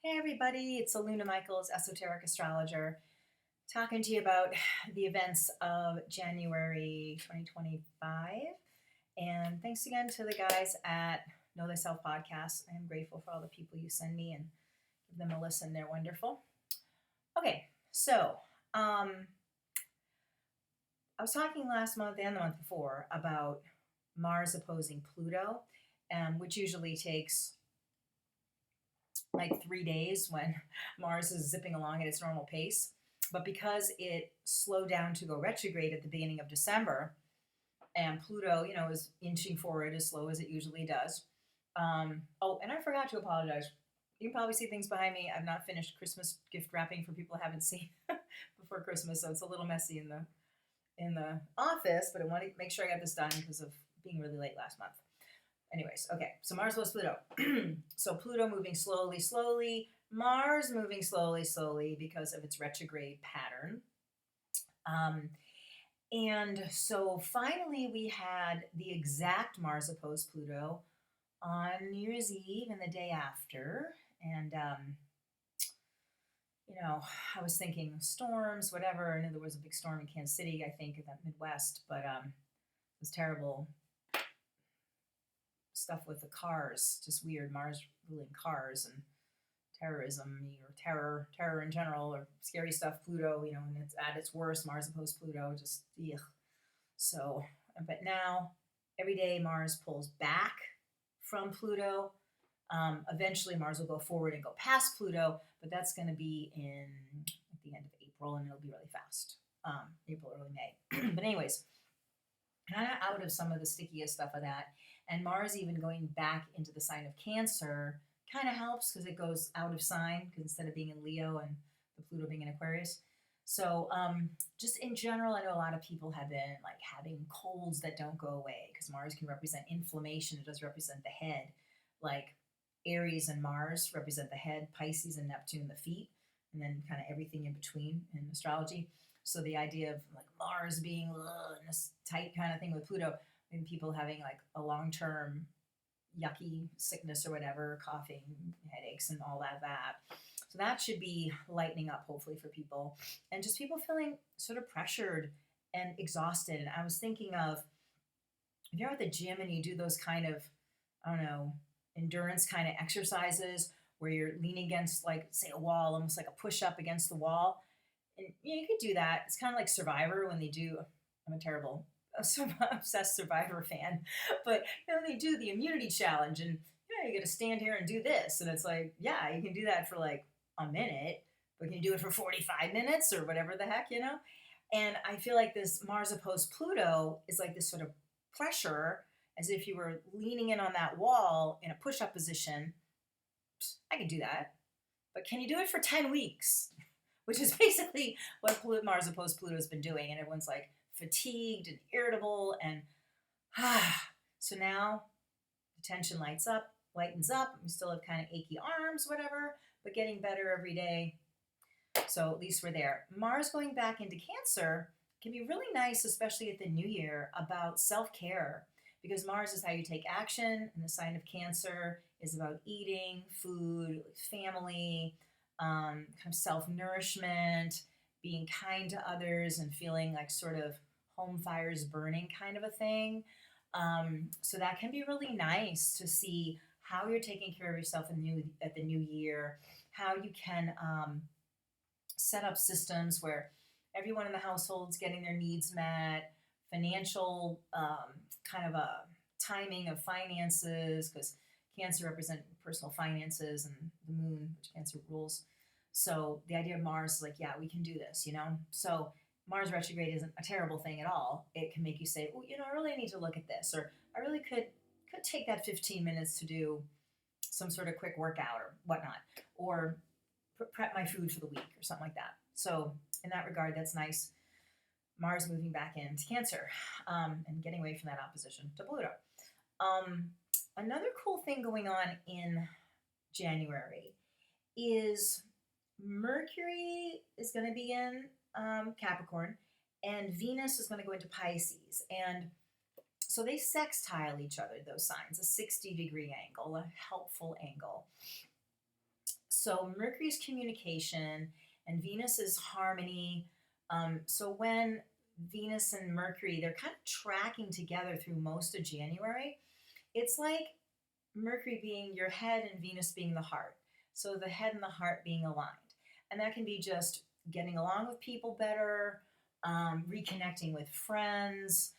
Hey everybody, it's Aluna Michaels, Esoteric Astrologer, talking to you about the events of January 2025. And thanks again to the guys at Know Thyself Podcast. I am grateful for all the people you send me and give them a listen. They're wonderful. Okay, so I was talking last month and the month before about Mars opposing Pluto, which usually takes like 3 days when Mars is zipping along at its normal pace. But because it slowed down to go retrograde at the beginning of December, and Pluto, is inching forward as slow as it usually does. Oh, and I forgot to apologize. You can probably see things behind me. I've not finished Christmas gift wrapping for people who haven't seen before Christmas, so it's a little messy in the office. But I want to make sure I got this done because of being really late last month. Anyways, okay, so Mars plus Pluto. So Pluto moving slowly, slowly. Mars moving slowly, slowly because of its retrograde pattern. And so finally we had the exact Mars opposed Pluto on New Year's Eve and the day after. And, I was thinking storms, whatever. I knew there was a big storm in Kansas City, I think, in that Midwest, but it was terrible stuff with the cars, just weird Mars ruling cars and terrorism or terror in general, or scary stuff. Pluto, and it's at its worst. Mars opposed Pluto, just ugh. So, but now every day Mars pulls back from Pluto. Eventually Mars will go forward and go past Pluto, but that's going to be at the end of April, and it'll be really fast. April, early May. But anyways, kind of out of some of the stickiest stuff of that. And Mars even going back into the sign of Cancer kind of helps because it goes out of sign, because instead of being in Leo and the Pluto being in Aquarius. So just in general, I know a lot of people have been like having colds that don't go away because Mars can represent inflammation. It does represent the head. Like Aries and Mars represent the head, Pisces and Neptune the feet, and then kind of everything in between in astrology. So the idea of like Mars being this tight kind of thing with Pluto, and people having like a long-term yucky sickness or whatever, coughing, headaches, and all that. So that should be lightening up hopefully for people, and just people feeling sort of pressured and exhausted. And I was thinking of, if you're at the gym and you do those kind of, I don't know, endurance kind of exercises where you're leaning against, like, say, a wall, almost like a push up against the wall. And you could do that. It's kind of like Survivor when they do. I'm a terrible obsessed Survivor fan, but they do the immunity challenge, and you got to stand here and do this, and it's like, yeah, you can do that for like a minute, but can you do it for 45 minutes or whatever the heck, And I feel like this Mars opposed Pluto is like this sort of pressure, as if you were leaning in on that wall in a push-up position. I can do that, but can you do it for 10 weeks? Which is basically what Mars opposed Pluto has been doing, and everyone's like fatigued and irritable, and so now the tension lightens up. We still have kind of achy arms, whatever, but getting better every day. So at least we're there. Mars going back into Cancer can be really nice, especially at the new year, about self-care, because Mars is how you take action, and the sign of Cancer is about eating, food, family, kind of self-nourishment, being kind to others, and feeling like sort of home fires burning kind of a thing. So that can be really nice to see how you're taking care of yourself at the new year, how you can set up systems where everyone in the household's getting their needs met, financial kind of a timing of finances, because Cancer represents personal finances, and the moon, which Cancer rules. So the idea of Mars is like, yeah, we can do this, So Mars retrograde isn't a terrible thing at all. It can make you say, oh, I really need to look at this, or I really could take that 15 minutes to do some sort of quick workout or whatnot, or prep my food for the week or something like that. So in that regard, that's nice. Mars moving back into Cancer, and getting away from that opposition to Pluto. Another cool thing going on in January is Mercury is going to be in Capricorn, and Venus is going to go into Pisces. And so they sextile each other, those signs, a 60-degree angle, a helpful angle. So Mercury is communication and Venus is harmony. So when Venus and Mercury, they're kind of tracking together through most of January. It's like Mercury being your head and Venus being the heart. So the head and the heart being aligned. And that can be just getting along with people better, reconnecting with friends,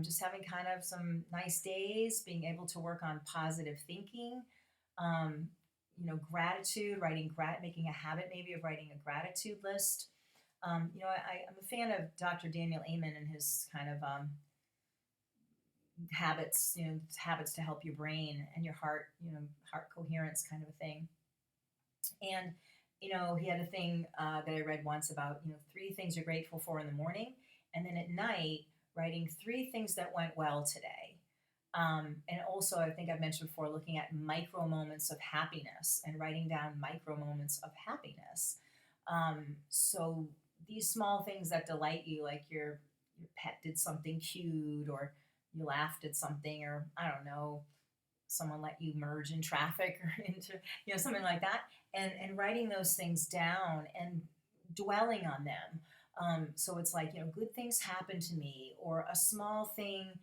just having kind of some nice days, being able to work on positive thinking, um, gratitude, making a habit maybe of writing a gratitude list. I'm a fan of Dr. Daniel Amen and his kind of habits, habits to help your brain and your heart, heart coherence kind of a thing. And, he had a thing that I read once about, 3 things you're grateful for in the morning. And then at night, writing 3 things that went well today. And also, I think I've mentioned before, looking at micro moments of happiness and writing down micro moments of happiness. So these small things that delight you, like your pet did something cute, or you laughed at something, or I don't know, someone let you merge in traffic or into, something like that, and writing those things down and dwelling on them. So it's like, good things happen to me, or a small thing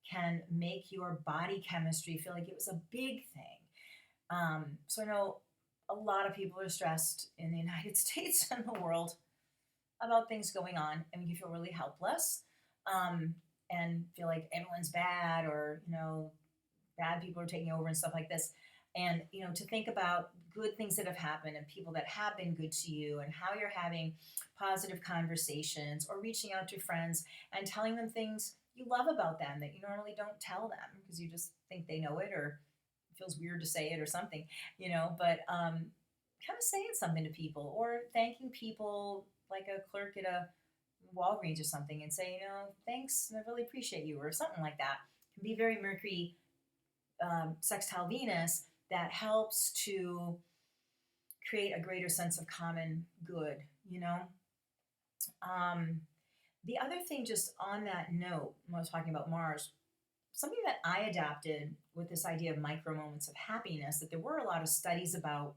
can make your body chemistry feel like it was a big thing. So I know a lot of people are stressed in the United States and the world about things going on, and you feel really helpless, and feel like everyone's bad, or bad people are taking over and stuff like this. And to think about good things that have happened and people that have been good to you, and how you're having positive conversations, or reaching out to friends and telling them things you love about them that you normally don't tell them because you just think they know it, or it feels weird to say it or something, but kind of saying something to people, or thanking people, like a clerk at a Walgreens or something, and say, thanks, I really appreciate you, or something like that. Can be very Mercury sextile Venus, that helps to create a greater sense of common good, The other thing, just on that note, when I was talking about Mars, something that I adapted with this idea of micro moments of happiness, that there were a lot of studies about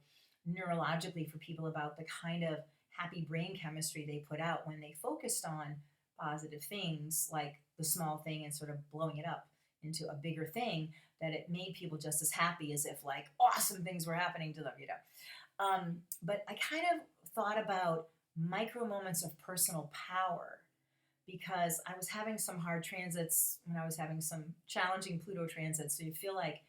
neurologically for people about the kind of happy brain chemistry they put out when they focused on positive things, like the small thing, and sort of blowing it up into a bigger thing, that it made people just as happy as if like awesome things were happening to them, But I kind of thought about micro moments of personal power, because I was having some hard transits when I was having some challenging Pluto transits. So you feel like,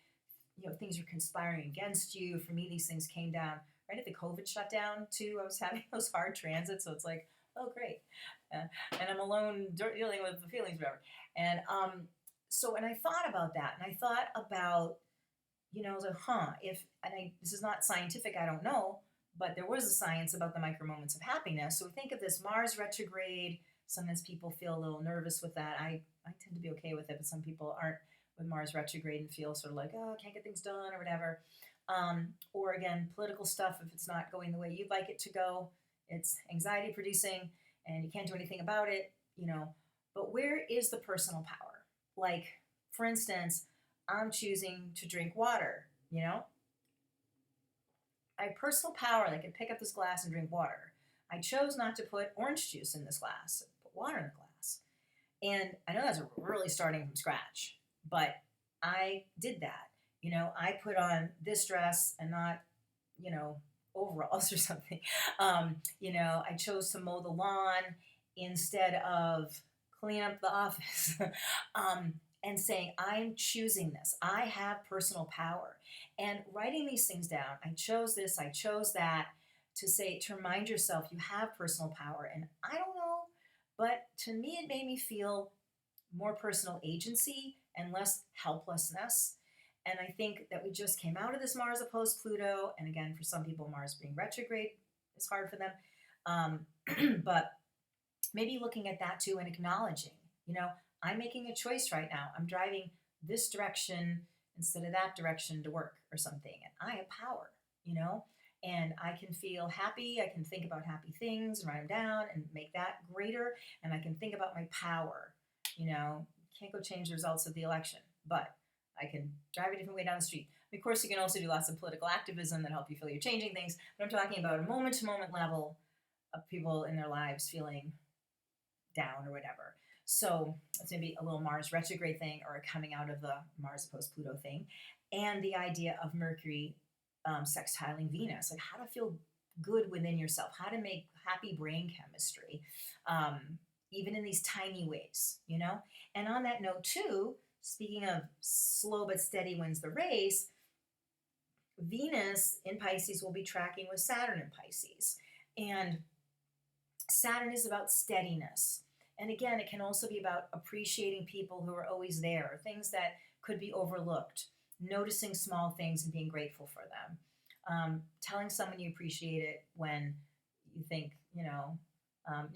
things are conspiring against you. For me, these things came down right at the COVID shutdown too. I was having those hard transits. So it's like, oh, great. And I'm alone dealing with the feelings, whatever. And so, and I thought about that, and I thought about, this is not scientific, I don't know, but there was a science about the micro moments of happiness. So we think of this Mars retrograde. Sometimes people feel a little nervous with that. I tend to be okay with it, but some people aren't with Mars retrograde and feel sort of like, oh, I can't get things done or whatever. Or again, political stuff, if it's not going the way you'd like it to go, it's anxiety producing and you can't do anything about it, But where is the personal power? Like, for instance, I'm choosing to drink water, I have personal power. I can pick up this glass and drink water. I chose not to put orange juice in this glass, put water in the glass. And I know that's really starting from scratch, but I did that. I put on this dress and not, overalls or something. I chose to mow the lawn instead of clean up the office. And saying, I'm choosing this. I have personal power. And writing these things down, I chose this, I chose that, to remind yourself you have personal power. And I don't know, but to me, it made me feel more personal agency and less helplessness. And I think that we just came out of this Mars opposed Pluto. And again, for some people, Mars being retrograde is hard for them. But maybe looking at that too and acknowledging, I'm making a choice right now. I'm driving this direction instead of that direction to work or something. And I have power, and I can feel happy. I can think about happy things and write them down and make that greater. And I can think about my power. Can't go change the results of the election, but I can drive a different way down the street. Of course, you can also do lots of political activism that help you feel you're changing things, but I'm talking about a moment-to-moment level of people in their lives feeling down or whatever. So it's maybe a little Mars retrograde thing or coming out of the Mars opposed Pluto thing. And the idea of Mercury sextiling Venus, like how to feel good within yourself, how to make happy brain chemistry, even in these tiny ways, you know? And on that note, too, speaking of slow but steady wins the race, Venus in Pisces will be tracking with Saturn in Pisces. And Saturn is about steadiness. And again, it can also be about appreciating people who are always there, things that could be overlooked, noticing small things and being grateful for them, telling someone you appreciate it when you think,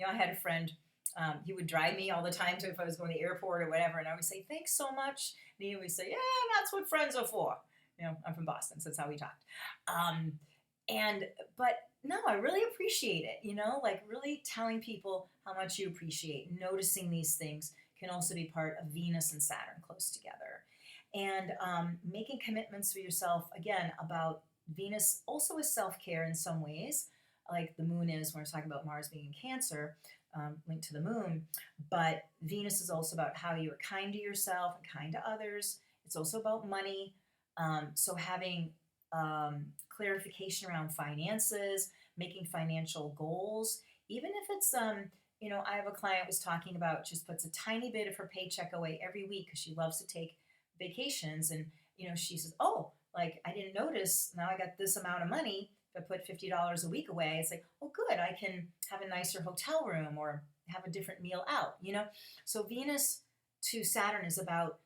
I had a friend, he would drive me all the time to if I was going to the airport or whatever, and I would say, thanks so much. And he would say, yeah, that's what friends are for. I'm from Boston, so that's how we talked. But no, I really appreciate it, like really telling people how much you appreciate, noticing these things can also be part of Venus and Saturn close together. And making commitments for yourself, again, about Venus also is self-care in some ways, like the moon is when we're talking about Mars being in Cancer, linked to the moon. But Venus is also about how you are kind to yourself and kind to others. It's also about money. So having clarification around finances, making financial goals, even if it's, I have a client was talking about just puts a tiny bit of her paycheck away every week because she loves to take vacations. And, she says, oh, like I didn't notice. Now I got this amount of money. If I put $50 a week away, it's like, oh, good. I can have a nicer hotel room or have a different meal out, So Venus to Saturn is about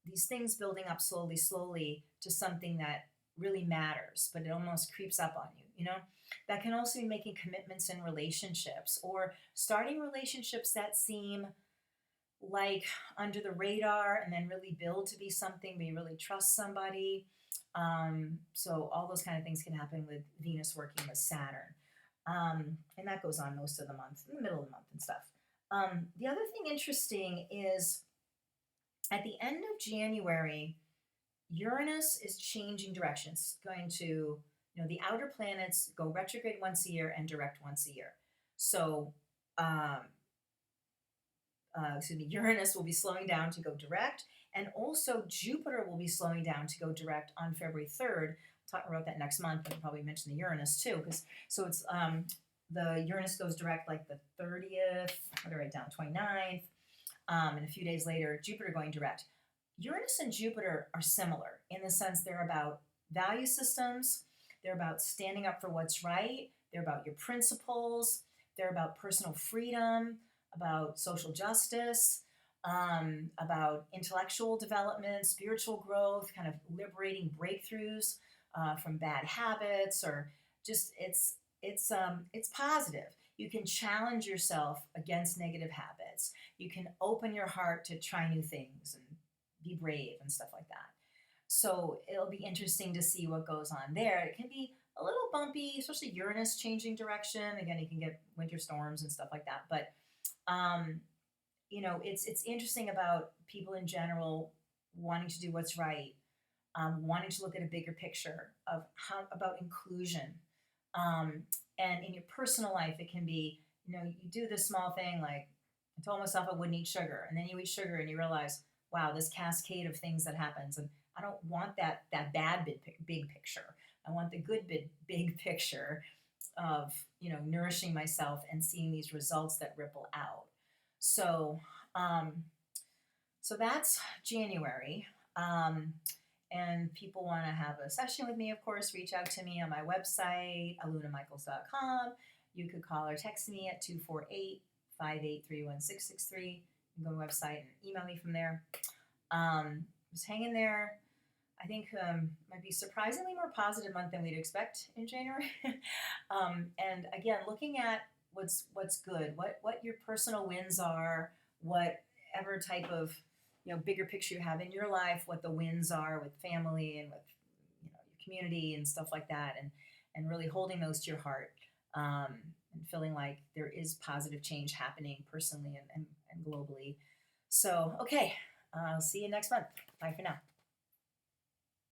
these things building up slowly, slowly to something that really matters, but it almost creeps up on you, That can also be making commitments in relationships or starting relationships that seem like under the radar and then really build to be something where you really trust somebody. So all those kind of things can happen with Venus working with Saturn. And that goes on most of the month, in the middle of the month and stuff. The other thing interesting is at the end of January, Uranus is changing directions, going to, the outer planets go retrograde once a year and direct once a year. So, Uranus will be slowing down to go direct, and also Jupiter will be slowing down to go direct on February 3rd. I'll talk about that next month, and I'll probably mention the Uranus too, so it's the Uranus goes direct like the 30th, what did I write down, 29th, and a few days later, Jupiter going direct. Uranus and Jupiter are similar in the sense they're about value systems, they're about standing up for what's right, they're about your principles, they're about personal freedom, about social justice, about intellectual development, spiritual growth, kind of liberating breakthroughs from bad habits, or just it's positive. You can challenge yourself against negative habits. You can open your heart to try new things and be brave and stuff like that. So it'll be interesting to see what goes on there. It can be a little bumpy, especially Uranus changing direction. Again, you can get winter storms and stuff like that. But it's interesting about people in general wanting to do what's right, wanting to look at a bigger picture of about inclusion. And in your personal life, it can be, you do this small thing like, I told myself I wouldn't eat sugar, and then you eat sugar and you realize, wow, this cascade of things that happens, and I don't want that bad big picture. I want the good big picture of nourishing myself and seeing these results that ripple out. So that's January. And people want to have a session with me, of course, reach out to me on my website, alunamichaels.com. You could call or text me at 248-583-1663. You can go to the website and email me from there. Just hang in there. I think might be surprisingly more positive month than we'd expect in January. And again, looking at what's good, what your personal wins are, whatever type of bigger picture you have in your life, what the wins are with family and with your community and stuff like that, and really holding those to your heart, and feeling like there is positive change happening personally and globally. So, okay, I'll see you next month. Bye for now.